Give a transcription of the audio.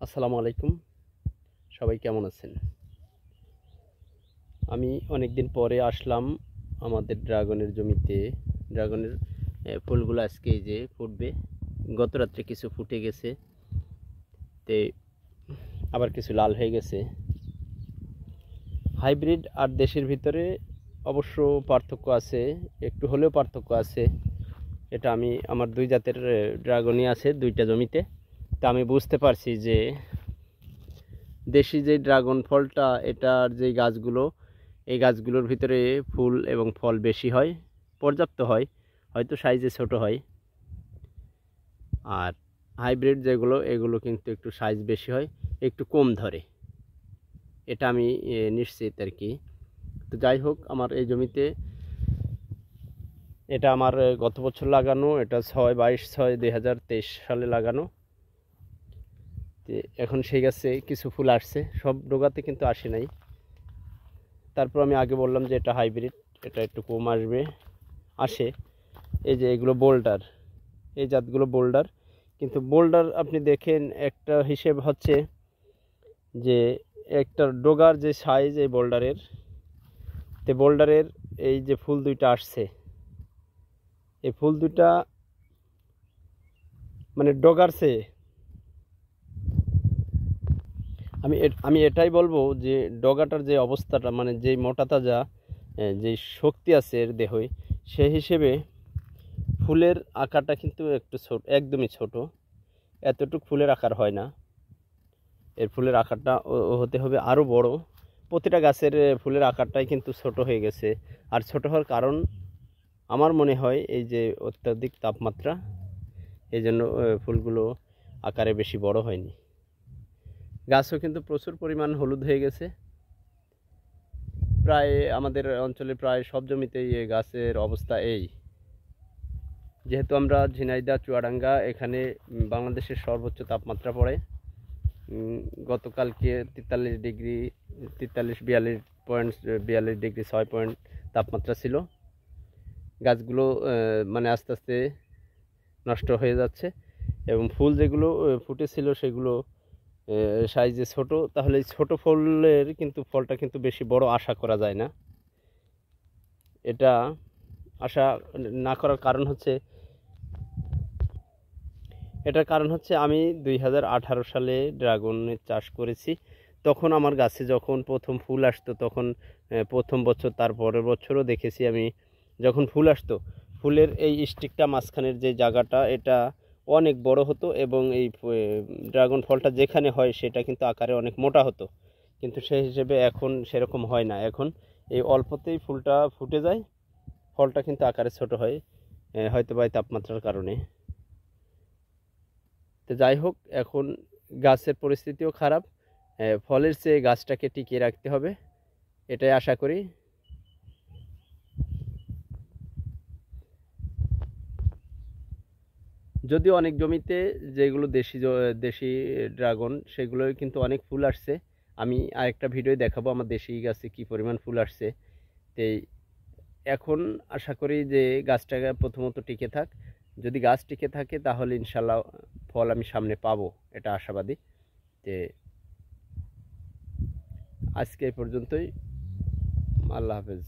আসসালামু আলাইকুম। সবাই কেমন আছেন? আমি অনেকদিন পরে আসলাম আমাদের ড্রাগনের জমিতে। ড্রাগনের ফুলগুলো আজকে এই যে ফুটবে। গত রাত্রে কিছু ফুটে গেছে, তে আবার কিছু লাল হয়ে গেছে। হাইব্রিড আর দেশের ভিতরে অবশ্য পার্থক্য আছে, একটু হলেও পার্থক্য আছে। এটা আমি আমার দুই জাতের ড্রাগনই আছে দুইটা জমিতে। তা আমি বুঝতে পারছি যে দেশি যে ড্রাগন ফলটা, এটার যে গাছগুলো, এই গাছগুলোর ভিতরে ফুল এবং ফল বেশি হয়, পর্যাপ্ত হয়, হয়তো সাইজে ছোট হয়। আর হাইব্রিড যেগুলো, এগুলো কিন্তু একটু সাইজ বেশি হয়, একটু কম ধরে। এটা আমি নিশ্চিত আর কি। তো যাই হোক, আমার এই জমিতে এটা আমার গত বছর লাগানো, এটা 22/6/2023 সালে লাগানো। এখন সেই গাছে কিছু ফুল আসছে, সব ডোগাতে কিন্তু আসে নাই। তারপর আমি আগে বললাম যে এটা হাইব্রিড, এটা একটু কম আসে। এই যে এগুলো বোল্ডার, এই জাতগুলো বোল্ডার। কিন্তু বোল্ডার আপনি দেখেন একটা হিসেব হচ্ছে যে একটা ডোগার যে সাইজ এই বোল্ডারের, বোল্ডারের এই যে ফুল দুইটা আসছে, এই ফুল দুইটা মানে ডোগার চেয়ে আমি এটাই বলবো যে ডগাটার যে অবস্থাটা, মানে যেই মোটা তাজা যে শক্তি আছে এর দেহে, সেই হিসেবে ফুলের আকারটা কিন্তু একটু ছোট, একদমই ছোট। এতটুকু ফুলের আকার হয় না, এর ফুলের আকারটা হতে হবে আরও বড়। প্রতিটা গাছের ফুলের আকারটাই কিন্তু ছোট হয়ে গেছে। আর ছোট হওয়ার কারণ আমার মনে হয় এই যে অত্যাধিক তাপমাত্রা, এই জন্য ফুলগুলো আকারে বেশি বড় হয়নি। গাছও কিন্তু প্রচুর পরিমাণ হলুদ হয়ে গেছে। প্রায় আমাদের অঞ্চলে প্রায় সব জমিতেই এই গাছের অবস্থা এই। যেহেতু আমরা ঝিনাইদহ চুয়াডাঙ্গা, এখানে বাংলাদেশের সর্বোচ্চ তাপমাত্রা পড়ে গতকালকে 43 ডিগ্রি, 42.42 6 পয়েন্ট তাপমাত্রা ছিল। গাছগুলো মানে আস্তে আস্তে নষ্ট হয়ে যাচ্ছে, এবং ফুল যেগুলো ফুটেছিল সেগুলো সাইজে ছোট। তাহলে এই ছোট ফলের কিন্তু ফলটা কিন্তু বেশি বড় আশা করা যায় না। এটা আশা না করার কারণ হচ্ছে, এটার কারণ হচ্ছে আমি 2018 সালে ড্রাগনের চাষ করেছি। তখন আমার গাছে যখন প্রথম ফুল আসতো, তখন প্রথম বছর তার পরের বছরও দেখেছি আমি, যখন ফুল আসতো ফুলের এই স্টিকটা মাঝখানের যে জায়গাটা, এটা অনেক বড় হতো, এবং এই ড্রাগন ফলটা যেখানে হয় সেটা কিন্তু আকারে অনেক মোটা হতো। কিন্তু সেই হিসেবে এখন সেরকম হয় না। এখন এই অল্পতেই ফুলটা ফুটে যায়, ফলটা কিন্তু আকারে ছোট হয়, হয়তো বা তাপমাত্রার কারণে। তো যাই হোক, এখন গাছের পরিস্থিতিও খারাপ, ফলের চেয়ে গাছটাকে টিকিয়ে রাখতে হবে, এটাই আশা করি। যদিও অনেক জমিতে যেগুলো দেশি ড্রাগন, সেগুলোই কিন্তু অনেক ফুল আসছে। আমি আরেকটা ভিডিও দেখাবো আমার দেশি গাছে কি পরিমাণ ফুল আসছে। তো এখন আশা করি যে গাছটা প্রথমত টিকে থাক। যদি গাছ টিকে থাকে তাহলে ইনশাল্লাহ ফল আমি সামনে পাবো, এটা আশাবাদী। যে আজকে এই পর্যন্তই। আল্লাহ হাফেজ।